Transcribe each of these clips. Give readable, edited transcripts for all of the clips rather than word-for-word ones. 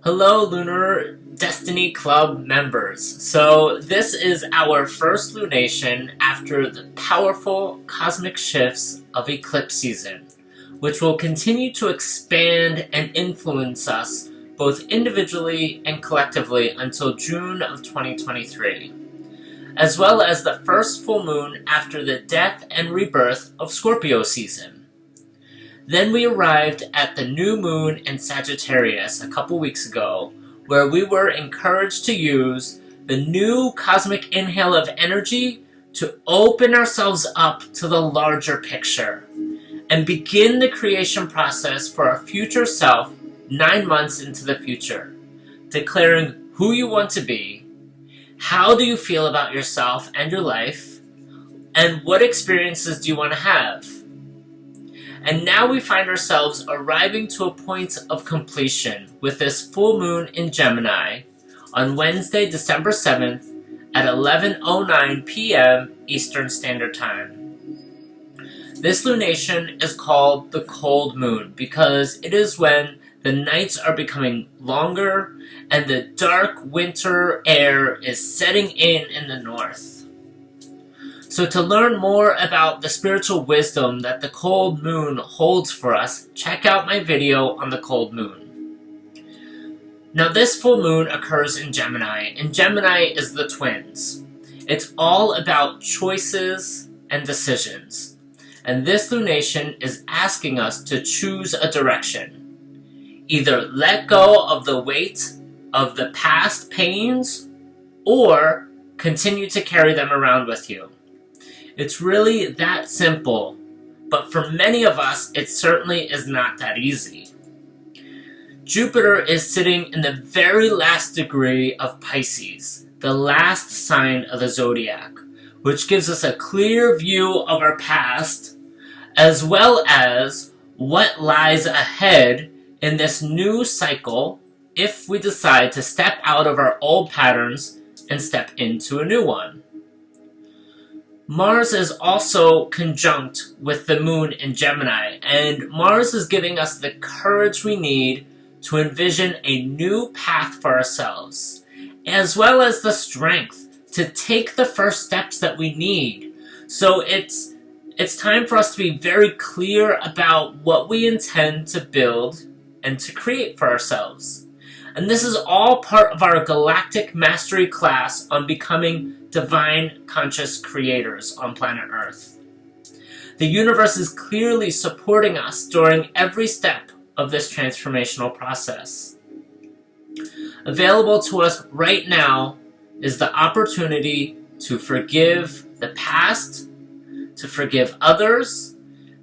Hello, Lunar Destiny Club members. So, this is our first lunation after the powerful cosmic shifts of eclipse season, which will continue to expand and influence us both individually and collectively until June of 2023, as well as the first full moon after the death and rebirth of Scorpio season. Then we arrived at the new moon in Sagittarius a couple weeks ago, where we were encouraged to use the new cosmic inhale of energy to open ourselves up to the larger picture and begin the creation process for our future self 9 months into the future, declaring who you want to be, how do you feel about yourself and your life, and what experiences do you want to have. And now we find ourselves arriving to a point of completion with this full moon in Gemini on Wednesday, December 7th at 11:09 p.m. Eastern Standard Time. This lunation is called the cold moon because it is when the nights are becoming longer and the dark winter air is setting in the north. So to learn more about the spiritual wisdom that the cold moon holds for us, check out my video on the cold moon. Now this full moon occurs in Gemini, and Gemini is the twins. It's all about choices and decisions. And this lunation is asking us to choose a direction. Either let go of the weight of the past pains, or continue to carry them around with you. It's really that simple, but for many of us, it certainly is not that easy. Jupiter is sitting in the very last degree of Pisces, the last sign of the zodiac, which gives us a clear view of our past, as well as what lies ahead in this new cycle if we decide to step out of our old patterns and step into a new one. Mars is also conjunct with the moon in Gemini, and Mars is giving us the courage we need to envision a new path for ourselves, as well as the strength to take the first steps that we need. So it's time for us to be very clear about what we intend to build and to create for ourselves. And this is all part of our galactic mastery class on becoming divine conscious creators on planet Earth. The universe is clearly supporting us during every step of this transformational process. Available to us right now is the opportunity to forgive the past, to forgive others,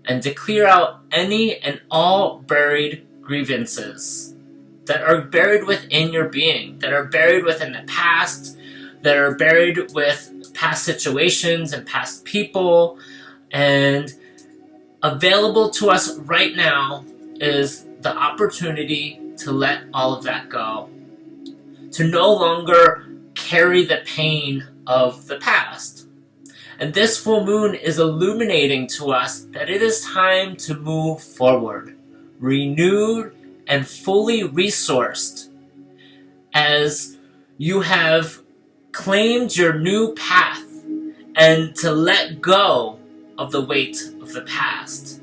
and to clear out any and all buried grievances that are buried within your being, that are buried within the past, that are buried with past situations and past people. And available to us right now is the opportunity to let all of that go, to no longer carry the pain of the past. And this full moon is illuminating to us that it is time to move forward, renewed and fully resourced, as you have claimed your new path and to let go of the weight of the past.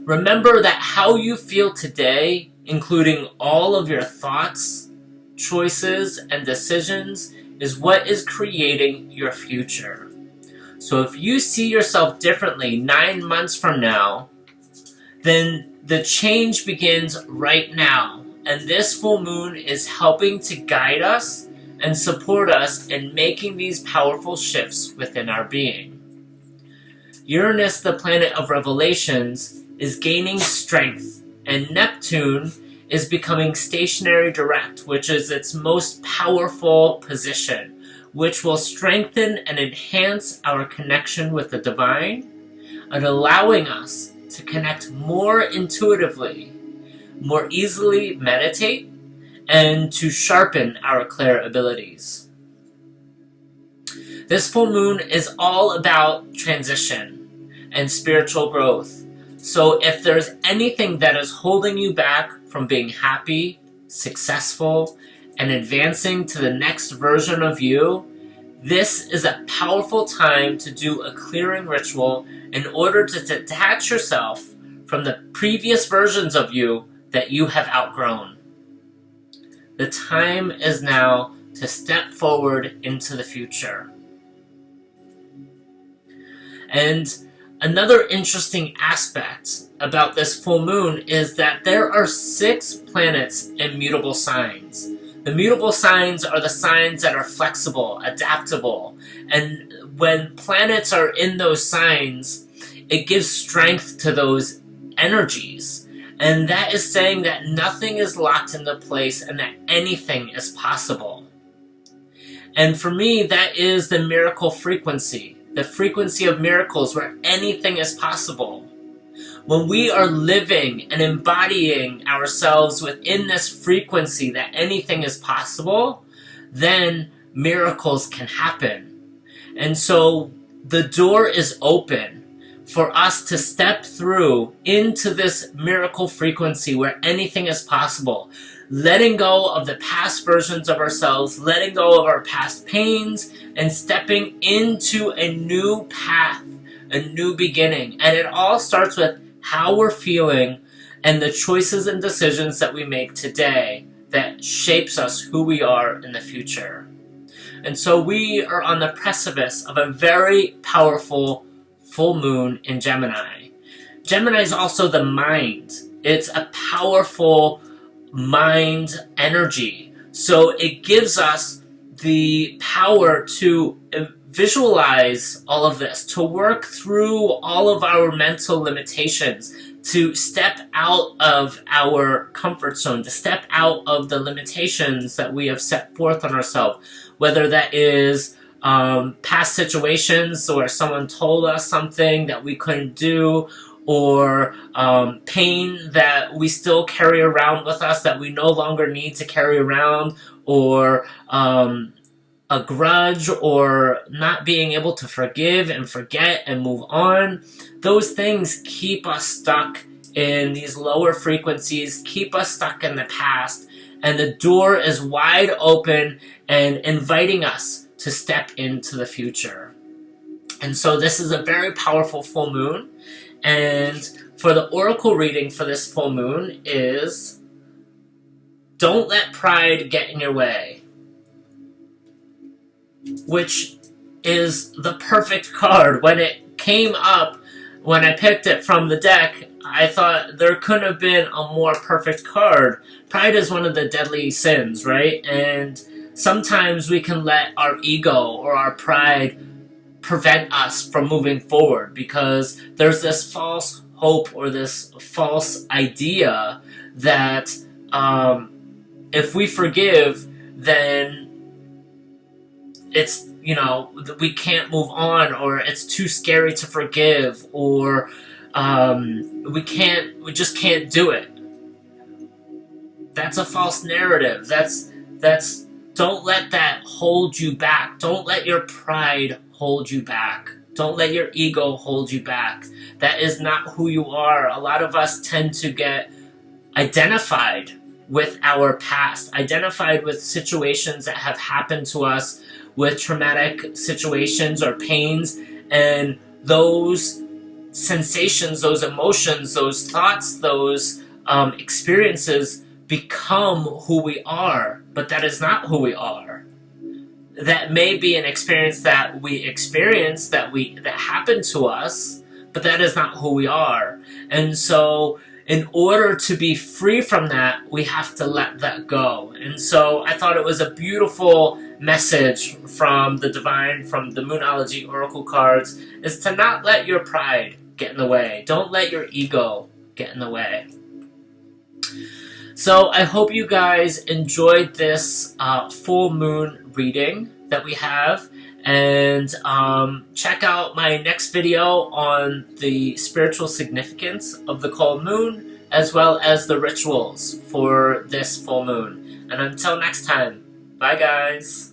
Remember that how you feel today, including all of your thoughts, choices, and decisions, is what is creating your future. So if you see yourself differently 9 months from now, then the change begins right now. And this full moon is helping to guide us and support us in making these powerful shifts within our being. Uranus, the planet of revelations, is gaining strength, and Neptune is becoming stationary direct, which is its most powerful position, which will strengthen and enhance our connection with the divine and allowing us to connect more intuitively, more easily meditate, and to sharpen our clair abilities. This full moon is all about transition and spiritual growth. So if there's anything that is holding you back from being happy, successful, and advancing to the next version of you, this is a powerful time to do a clearing ritual in order to detach yourself from the previous versions of you that you have outgrown. The time is now to step forward into the future. And another interesting aspect about this full moon is that there are 6 planets in mutable signs. The mutable signs are the signs that are flexible, adaptable, and when planets are in those signs, it gives strength to those energies. And that is saying that nothing is locked into place and that anything is possible. And for me, that is the miracle frequency. The frequency of miracles where anything is possible. When we are living and embodying ourselves within this frequency that anything is possible, then miracles can happen. And so the door is open for us to step through into this miracle frequency where anything is possible. Letting go of the past versions of ourselves, letting go of our past pains, and stepping into a new path, a new beginning. And it all starts with how we're feeling and the choices and decisions that we make today that shapes us who we are in the future. And so we are on the precipice of a very powerful full moon in Gemini. Gemini is also the mind. It's a powerful mind energy. So it gives us the power to visualize all of this, to work through all of our mental limitations, to step out of our comfort zone, to step out of the limitations that we have set forth on ourselves, whether that is past situations where someone told us something that we couldn't do, or pain that we still carry around with us that we no longer need to carry around, or a grudge, or not being able to forgive and forget and move on. Those things keep us stuck in these lower frequencies, keep us stuck in the past, and the door is wide open and inviting us to step into the future. And so this is a very powerful full moon. And for the oracle reading for this full moon is, don't let pride get in your way, which is the perfect card. When it came up, when I picked it from the deck, I thought there couldn't have been a more perfect card. Pride is one of the deadly sins, right? And sometimes we can let our ego or our pride prevent us from moving forward because there's this false hope or this false idea that if we forgive, then it's, we can't move on, or it's too scary to forgive, or we just can't do it. That's a false narrative. That's don't let that hold you back. Don't let your pride hold you back. Don't let your ego hold you back. That is not who you are. A lot of us tend to get identified with our past, identified with situations that have happened to us, with traumatic situations or pains, and those sensations, those emotions, those thoughts, those experiences become who we are, but that is not who we are. That may be an experience that we experienced, that happened to us, but that is not who we are. And so in order to be free from that, we have to let that go. And so I thought it was a beautiful message from the divine, from the Moonology Oracle cards, is to not let your pride get in the way. Don't let your ego get in the way. So I hope you guys enjoyed this full moon reading that we have. And check out my next video on the spiritual significance of the full moon, as well as the rituals for this full moon. And until next time, bye guys!